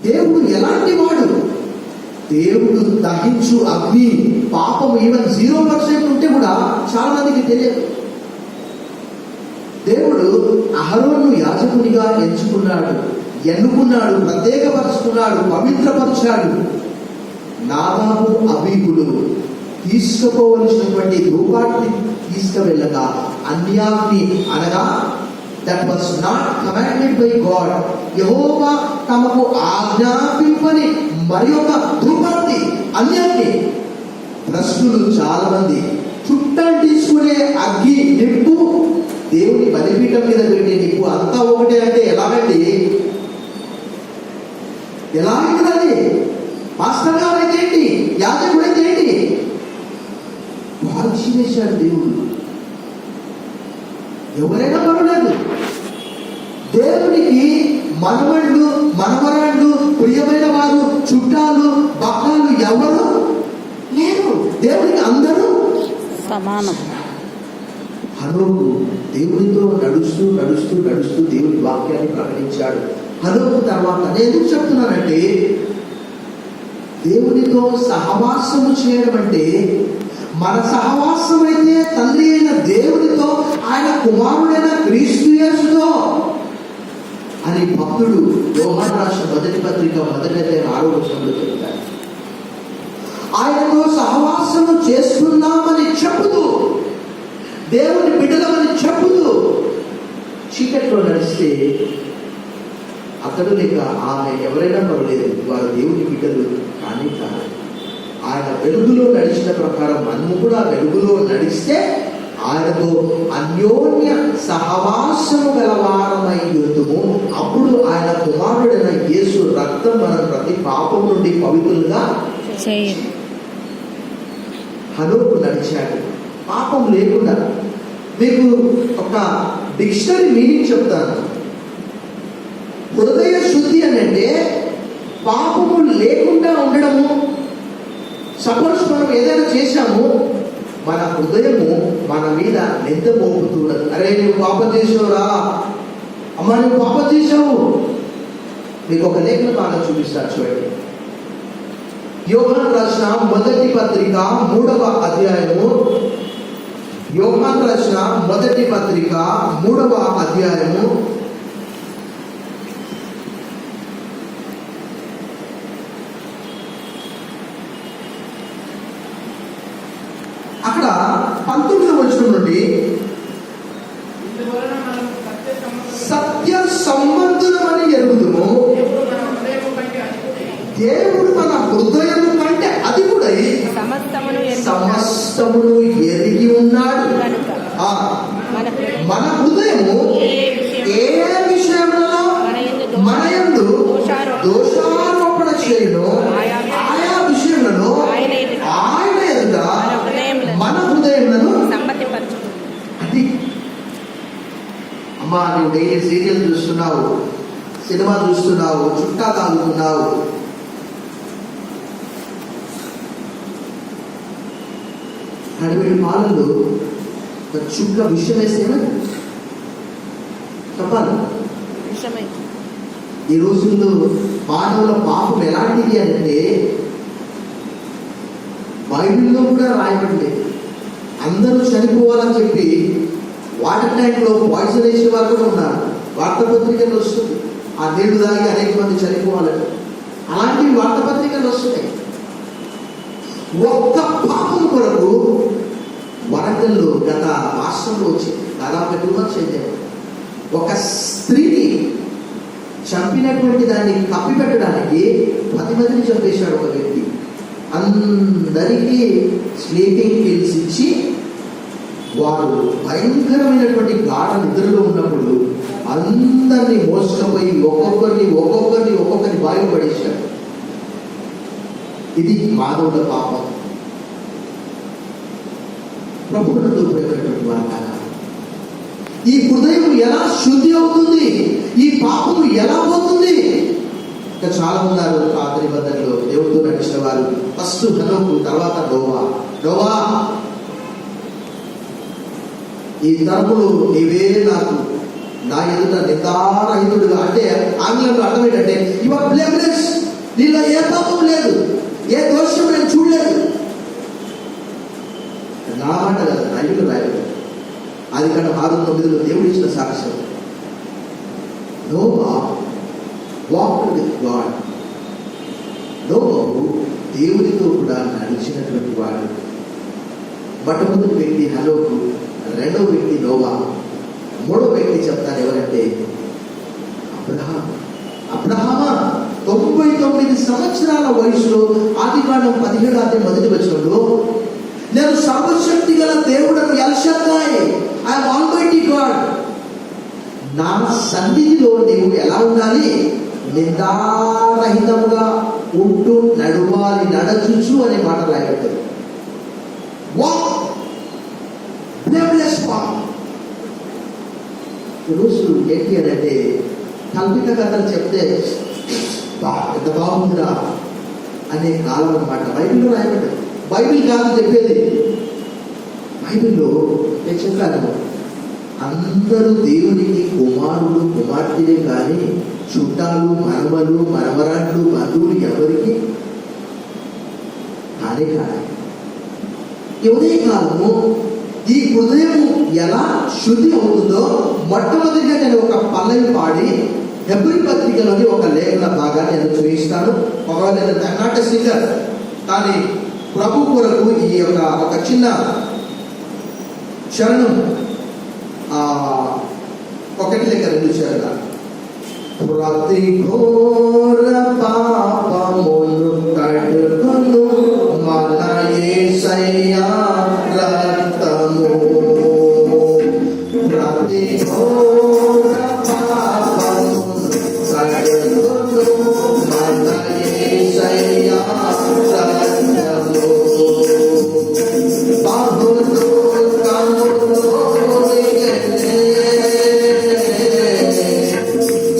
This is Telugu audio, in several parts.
దేవుడు ఎలాంటి వాడు? దేవుడు దహించు అగ్ని. పాపం ఈవెన్ 0% ఉంటే కూడా చాలా మందికి తెలియదు. దేవుడు అహరోను యాజకునిగా ఎన్నుకున్నాడు, ప్రత్యేకపరుచుకున్నాడు, పవిత్రపరిచాడు. నాదాబు అబీహులు తీసుకుపోవలసినటువంటి ధూపాన్ని తీసుకువెళ్ళగా అన్యాగ్ని అనగా that was not commanded by God, Jehovah తమకు ఆజ్ఞాపింపని మరి ఒక ధూపాన్ని, అన్యాగ్ని. ప్రశ్నలు చాలా మంది. చుట్టం తీసుకునే అగ్గి నిప్పు దేవుని బలిపీఠం మీద పెట్టే నిప్పు అంతా ఒకటే అంటే ఎలాగండి? ఎలా అవుతుందండి? పాస్టర్ గారు అయితే ఏంటి, యాజకుడు అయితే ఏంటి? వారు చేశాడు దేవుడు. ఎవరైనా పర్వాలేదు. దేవునికి మనవళ్ళు, మనవరాళ్ళు, ప్రియమైన వారు, చుట్టాలు, భక్తాలు ఎవరు లేరు. దేవునికి అందరూ సమానం. హనోకు దేవునితో నడుస్తూ నడుస్తూ నడుస్తూ దేవుని వాక్యాన్ని ప్రకటించాడు. హనోకు తర్వాత నేను ఎందుకు చెప్తున్నానంటే, దేవునితో సహవాసము చేయడం అంటే మన సహవాసం అయితే తండ్రి అయిన దేవునితో, ఆయన కుమారుడైన క్రీస్తు యేసుతో అని భక్తుడు యోహాను రాసిన మొదటి పత్రిక 1:6 చెప్తాడు. ఆయనతో సహవాసము చేస్తున్నామని చెప్పుతూ, దేవుని బిడ్డలమని చెప్పుతూ చీకట్లో నడిస్తే అతడు లేక ఆమె ఎవరైనా పర్వాలేదు, వారు దేవుని బిడ్డలు కానీ కాదు. ఆయన వెలుగులో నడిచిన ప్రకారం మనము కూడా వెలుగులో నడిస్తే ఆయనతో అన్యోన్య సహవాసము గలవారమై ఉందుము. అప్పుడు ఆయన కుమారుడైన యేసు రక్తం మన ప్రతి పాపం నుండి పవిత్రులుగా చేయును. హనోకు నడిచాడు పాపం లేకుండా. మీకు ఒక డిక్షనరీ మీనింగ్ చెప్తాను. హృదయ శుద్ధి అని అంటే పాపము లేకుండా ఉండడము. సపోజ్ మనం ఏదైనా చేశాము, మన హృదయము మన మీద నింద మోపుతున్నది. అరే నువ్వు పాపం చేసావురా, అమ్మ నువ్వు పాపం చేసావు. మీకు ఒక లేఖన బాగా చూపిస్తారు చూడండి. యోహాను రాసిన మొదటి పత్రిక 3వ అధ్యాయము. యోహాను రాసిన మొదటి పత్రిక 3వ అధ్యాయము. అక్కడ 19వ వచనం నుండి సత్య సంబంధులమని ఎరుగుదుము, దేవుడు మన హృదయము కంటే అధికుడై సమస్తమును ఎరిగి ఉన్నాడు. మన హృదయము ఏ విషయంలో మన యందు దోషారోపణ చేయను, ఆయా విషయంలో ఆయన ఎదుట మన హృదయములను అది. అమ్మా నువ్వు డైలీ సీరియల్ చూస్తున్నావు, సినిమా చూస్తున్నావు, చుట్టా తాగుతున్నావు, కడివేడి పాలల్లో ఒక చుక్క విషయం వేస్తేనే చెప్పాలి. ఈ రోజుల్లో మానవుల పాపం ఎలాంటిది అంటే బైబిల్లో కూడా రాయబడింది. అందరూ చనిపోవాలని చెప్పి వాటర్ ట్యాంక్లో పాయిజన్ వేసే వాళ్ళు కూడా ఉన్నారు. వార్తాపత్రికలు వస్తుంది, ఆ నీళ్లు తాగి అనేక మంది చనిపోవాలని. అలాంటివి వార్తాపత్రికలు వస్తున్నాయి. ఒక్క పాపం కొరకు వరంగల్లో గత రాష్ట్రంలో వచ్చింది, దాదాపు 2 months అయితే ఒక స్త్రీని చంపినటువంటి దాన్ని కప్పిపెట్టడానికి 10 మందిని చంపేశాడు ఒక వ్యక్తి. అందరికీ స్లీపింగ్ పిల్స్ ఇచ్చి వారు భయంకరమైనటువంటి గాఢ నిద్రలో ఉన్నప్పుడు అందరినీ మోసుకుపోయి ఒక్కొక్కరిని బావి పడేశాడు. ఇది మానవుల పాపం. ప్రభువును దూరమైనటువంటి వారు కాదు. ఈ హృదయం ఎలా శుద్ధి అవుతుంది? ఈ పాపము ఎలా పోతుంది? ఇంకా చాలా ఉన్నారు పాత నిబంధనలో దేవుడితో నడిచిన వారు. ఫస్ట్ హనోకు, తర్వాత నోవా. ఈ తరములు నీవే నాకు నా ఎదుట నిందారహితుడుగా, అంటే ఆంగ్లంలో అర్థం ఏంటంటే యు ఆర్ బ్లేమ్లెస్. నీలో ఏ పాపం లేదు, ఏ దోషం నేను చూడలేదు. నా మాట కదా, బైబిల్ రాయలేదు. అది కానీ 6:9 దేవుడు ఇచ్చిన సాక్ష్యం. Noah walked with God. నోవాహు దేవునితో కూడా నడిచినటువంటి వాడు. మొట్టమొదటి వ్యక్తి హనోకు, రెండవ వ్యక్తి నోవా, మూడవ వ్యక్తి చెప్తాను ఎవరంటే అబ్రహాం. అబ్రహామా 99 సంవత్సరాల వయసులో ఆదికాండం 17:1 నేను సర్వశక్తి గల దేవుడను ఎల్ షద్దాయ్, ఐఎమ్ ఆల్మైటీ గాడ్, నా సన్నిధిలో నీవు ఎలా ఉండాలి, నిందారహితముగా ఉంటూ నడవాలి, నడచుచు అనే మాట రాయబడ్డది. Walk blameless walk. ఈరోజు ఏంటి అని అంటే కల్పిత కథలు చెప్తే ఎంత బాగుందిరా అనే కాలం అన్నమాట. బైబిల్లో రాయబడ్డది. బైబిల్ కాదు చెప్పేది. బైబిల్లో నేను చెప్పాను, అందరూ దేవునికి కుమారులు కుమార్తెలే కానీ చుట్టాలు మనవలు మనవరాళ్ళు బంధువులు ఎవరికి కానే కాదు. ఉదయ కాలము ఈ హృదయం ఎలా శుద్ధి అవుతుందో మొట్టమొదటిగా నేను ఒక పల్లవి పాడి హెబ్రీ పత్రికలోని ఒక లేఖన భాగాన్ని నేను చూపిస్తాను. ఒకవేళ నేను నాట్ ఎ సింగర్, కానీ ప్రభు కొరకు ఈ యొక్క ఒక చిన్న శరణం 1-2 శరణాలు. ప్రతి ఘోర పాపమును కడుగును మన యేసయ్యా రక్తము. ప్రతి ఘోర పాపమును కడుగును మన యేసయ్యా రక్తము. బాహులో కములో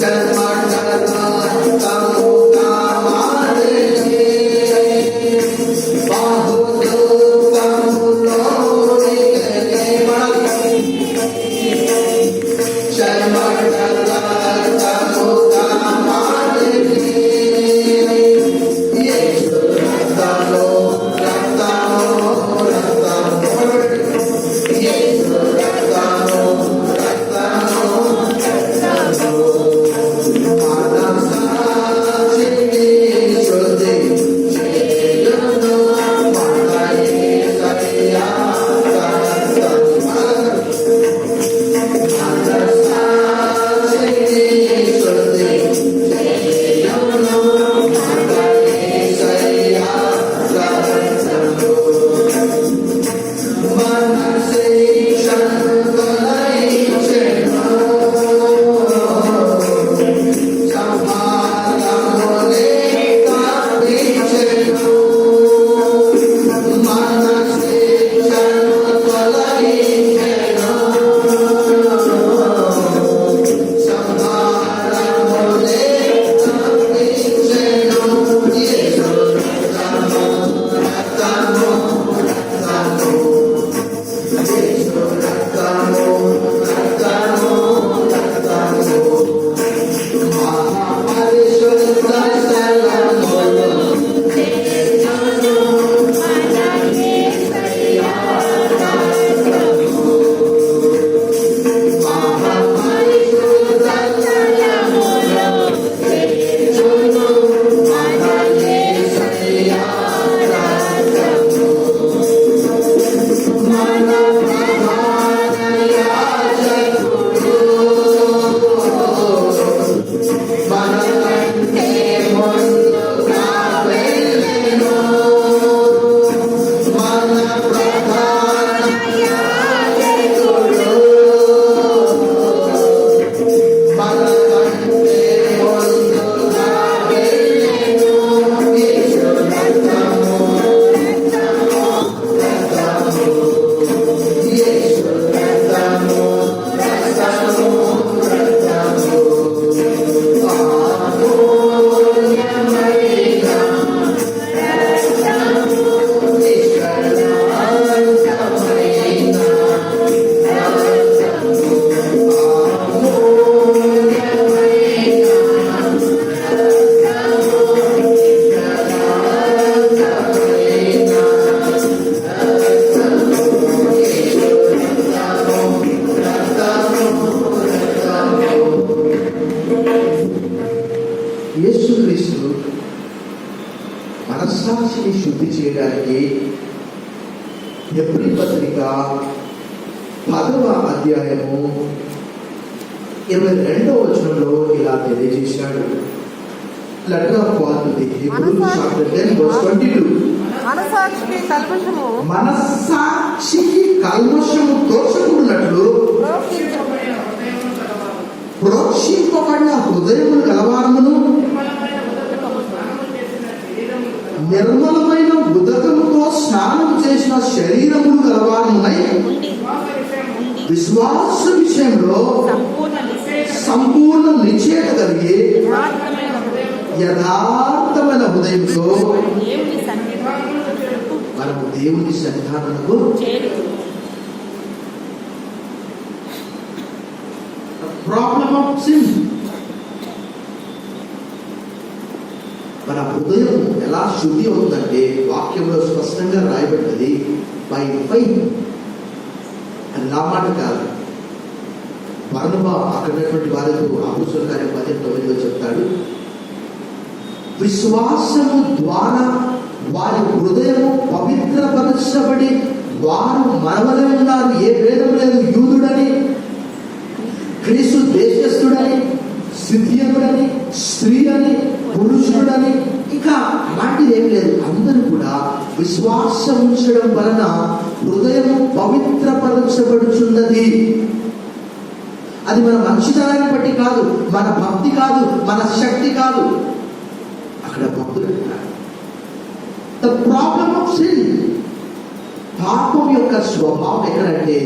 చర్మటల కము యేసుక్రీస్తు మనస్సాక్షిని శుద్ధి చేయడానికి హెబ్రీ పత్రిక 10వ అధ్యాయము 22వ వచనంలో ఇలా తెలియజేశాడు. Letter of Paul to the Hebrews chapter 10 verse 22. మనస్సాక్షికి కల్మషము తోచకున్నట్లు ప్రోక్షింపబడిన హృదయములు గలవారమును నిర్మలమైన ఉదకముతో స్నానం చేసిన శరీరములు గలవారమునై విశ్వాస విషయంలో సంపూర్ణ నిశ్చయత కలిగి యథార్థమైన హృదయంతో మనము దేవుని సన్నిధానమునకు ప్రాబ్లమ్ ఆఫ్ సిన్. మన హృదయం ఎలా శుద్ధి అవుతుందంటే వాక్యంలో స్పష్టంగా రాయబడ్డది బై ఫెయిత్. అది నా మాట కాదు. బర్నబా అక్కడటువంటి వారితో అపోస్తలుల కార్యం 10:9 చెప్తాడు, విశ్వాసము ద్వారా వారి హృదయము పవిత్రపరచబడి వారు మనవలే ఉన్నారు. ఏ భేదం లేదు. యూదుడని, క్రీస్తు దేశస్థుడని, సిథియనుడని, స్త్రీ అని, పురుషుడని, ఇంకా అలాంటిది ఏం లేదు. అందరూ కూడా విశ్వాసం ఉంచడం వలన హృదయము పవిత్రపరచబడుచున్నది. అది మన మంచితనాన్ని బట్టి కాదు, మన భక్తి కాదు, మన శక్తి కాదు. అక్కడ భక్తులు అంటారు ద ప్రాబ్లమ్ ఆఫ్ సిన్. పాపం యొక్క స్వభావం ఎక్కడంటే